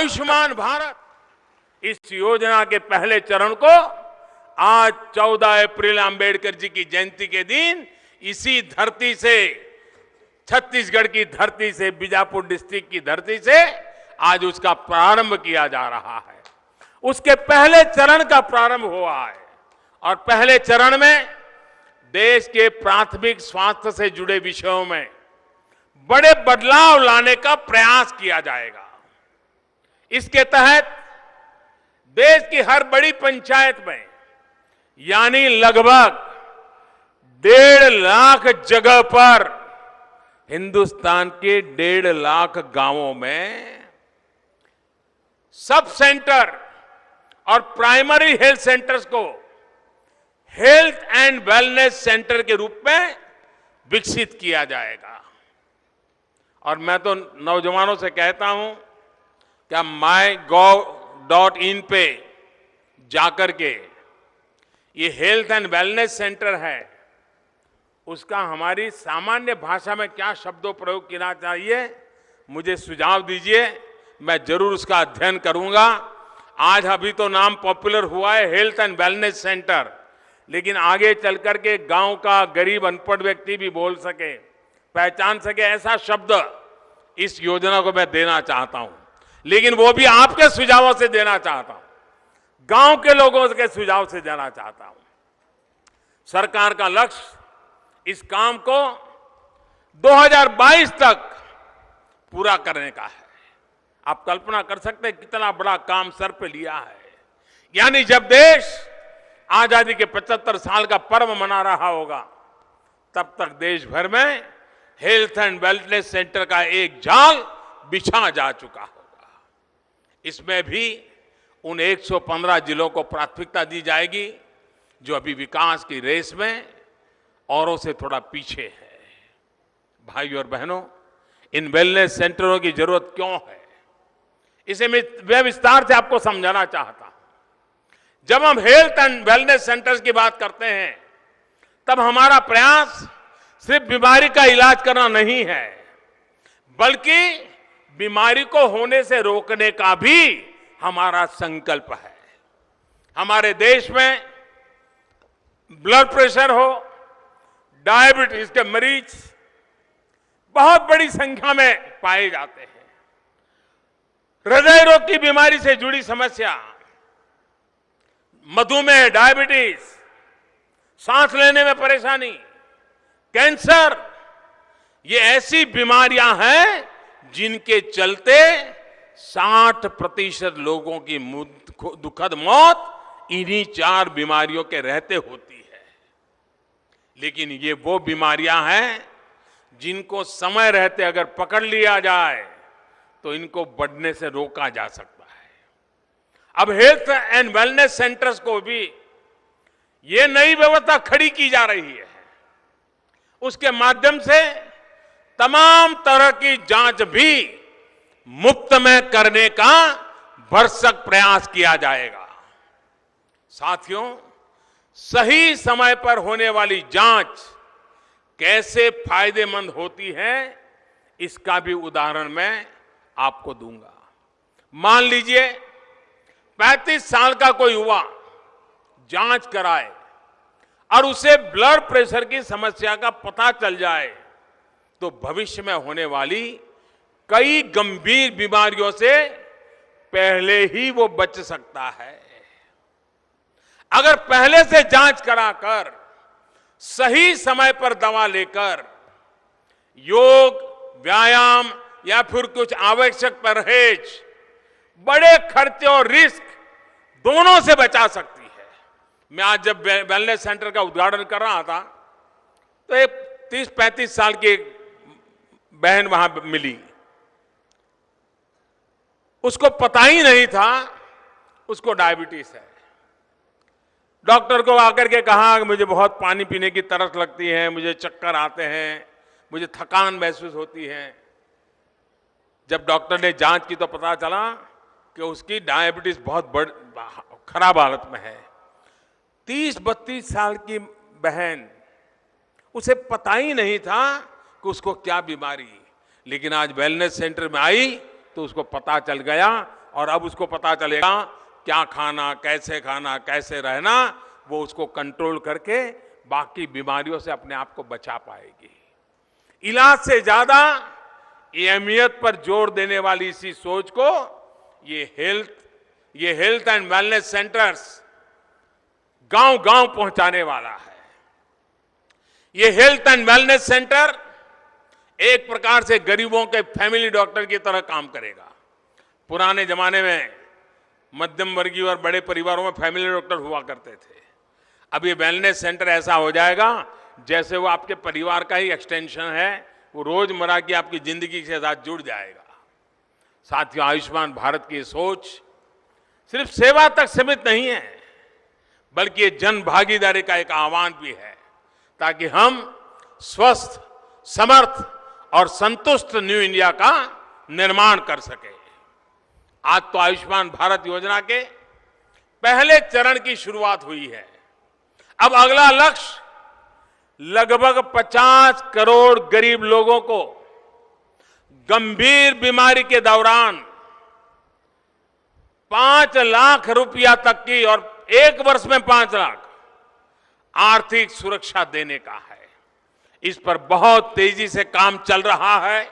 आयुष्मान भारत इस योजना के पहले चरण को आज 14 अप्रैल अंबेडकर जी की जयंती के दिन इसी धरती से, छत्तीसगढ़ की धरती से, बीजापुर डिस्ट्रिक्ट की धरती से आज उसका प्रारंभ किया जा रहा है। उसके पहले चरण का प्रारंभ हुआ है और पहले चरण में देश के प्राथमिक स्वास्थ्य से जुड़े विषयों में बड़े बदलाव लाने का प्रयास किया जाएगा। इसके तहत देश की हर बड़ी पंचायत में यानी लगभग 1.5 लाख जगह पर हिंदुस्तान के 1.5 लाख गांवों में सब सेंटर और प्राइमरी हेल्थ सेंटर्स को हेल्थ एंड वेलनेस सेंटर के रूप में विकसित किया जाएगा। और मैं तो नौजवानों से कहता हूं कि mygov.in पे जाकर के ये हेल्थ एंड वेलनेस सेंटर है, उसका हमारी सामान्य भाषा में क्या शब्दों प्रयोग करना चाहिए, मुझे सुझाव दीजिए, मैं जरूर उसका अध्ययन करूंगा। आज अभी तो नाम पॉपुलर हुआ है हेल्थ एंड वेलनेस सेंटर, लेकिन आगे चलकर के गांव का गरीब अनपढ़ व्यक्ति भी बोल सके, पहचान सके, ऐसा शब्द इस योजना को मैं देना चाहता हूं। लेकिन वो भी आपके सुझावों से देना चाहता हूं, गांव के लोगों के सुझाव से देना चाहता हूं। सरकार का लक्ष्य इस काम को 2022 तक पूरा करने का है। आप कल्पना कर सकते हैं कितना बड़ा काम सर पे लिया है। यानी जब देश आजादी के 75 साल का पर्व मना रहा होगा, तब तक देश भर में हेल्थ एंड वेलनेस सेंटर का एक जाल बिछा जा चुका होगा। इसमें भी उन 115 जिलों को प्राथमिकता दी जाएगी जो अभी विकास की रेस में औरों से थोड़ा पीछे है। भाइयों और बहनों, इन वेलनेस सेंटरों की जरूरत क्यों है, इसे मैं विस्तार से आपको समझाना चाहता हूं। जब हम हेल्थ एंड वेलनेस सेंटर्स की बात करते हैं, तब हमारा प्रयास सिर्फ बीमारी का इलाज करना नहीं है, बल्कि बीमारी को होने से रोकने का भी हमारा संकल्प है। हमारे देश में ब्लड प्रेशर हो, डायबिटीज के मरीज बहुत बड़ी संख्या में पाए जाते हैं। हृदय रोग की बीमारी से जुड़ी समस्या, मधुमेह, डायबिटीज, सांस लेने में परेशानी, कैंसर, ये ऐसी बीमारियां हैं जिनके चलते 60% लोगों की दुखद मौत इन्हीं 4 बीमारियों के रहते होती है। लेकिन ये वो बीमारियां हैं जिनको समय रहते अगर पकड़ लिया जाए तो इनको बढ़ने से रोका जा सकता है। अब हेल्थ एंड वेलनेस सेंटर्स को भी ये नई व्यवस्था खड़ी की जा रही है। उसके माध्यम से तमाम तरह की जांच भी मुफ्त में करने का भरसक प्रयास किया जाएगा। साथियों, सही समय पर होने वाली जांच कैसे फायदेमंद होती है, इसका भी उदाहरण मैं आपको दूंगा। मान लीजिए 35 साल का कोई युवा जांच कराए और उसे ब्लड प्रेशर की समस्या का पता चल जाए, तो भविष्य में होने वाली कई गंभीर बीमारियों से पहले ही वो बच सकता है। अगर पहले से जांच कराकर सही समय पर दवा लेकर योग, व्यायाम या फिर कुछ आवश्यक परहेज बड़े खर्चे और रिस्क दोनों से बचा सकती है। मैं आज जब वेलनेस सेंटर का उद्घाटन कर रहा था तो एक 30-35 साल की बहन वहां मिली। उसको पता ही नहीं था उसको डायबिटीज है। डॉक्टर को आकर के कहा कि मुझे बहुत पानी पीने की तरस लगती है, मुझे चक्कर आते हैं, मुझे थकान महसूस होती है। जब डॉक्टर ने जांच की तो पता चला कि उसकी डायबिटीज बहुत खराब हालत में है। 30-32 साल की बहन, उसे पता ही नहीं था कि उसको क्या बीमारी, लेकिन आज वेलनेस सेंटर में आई तो उसको पता चल गया और अब उसको पता चलेगा क्या खाना, कैसे रहना, वो उसको कंट्रोल करके बाकी बीमारियों से अपने आप को बचा पाएगी। इलाज से ज्यादा अहमियत पर जोर देने वाली इसी सोच को ये हेल्थ एंड वेलनेस सेंटर्स गांव-गांव पहुंचाने वाला है। ये हेल्थ एंड वेलनेस सेंटर एक प्रकार से गरीबों के फैमिली डॉक्टर की तरह काम करेगा। पुराने जमाने में मध्यम वर्गीय और बड़े परिवारों में फैमिली डॉक्टर हुआ करते थे। अब ये वेलनेस सेंटर ऐसा हो जाएगा जैसे वो आपके परिवार का ही एक्सटेंशन है, वो रोजमर्रा की आपकी जिंदगी के साथ जुड़ जाएगा। साथियों, आयुष्मान भारत की सोच सिर्फ सेवा तक सीमित नहीं है, बल्कि ये जन भागीदारी का एक आह्वान भी है, ताकि हम स्वस्थ, समर्थ और संतुष्ट न्यू इंडिया का निर्माण कर सके। आज तो आयुष्मान भारत योजना के पहले चरण की शुरुआत हुई है। अब अगला लक्ष्य लगभग 50 करोड़ गरीब लोगों को गंभीर बीमारी के दौरान 5 लाख रुपया तक की और 1 वर्ष में 5 लाख आर्थिक सुरक्षा देने का है। इस पर बहुत तेजी से काम चल रहा है।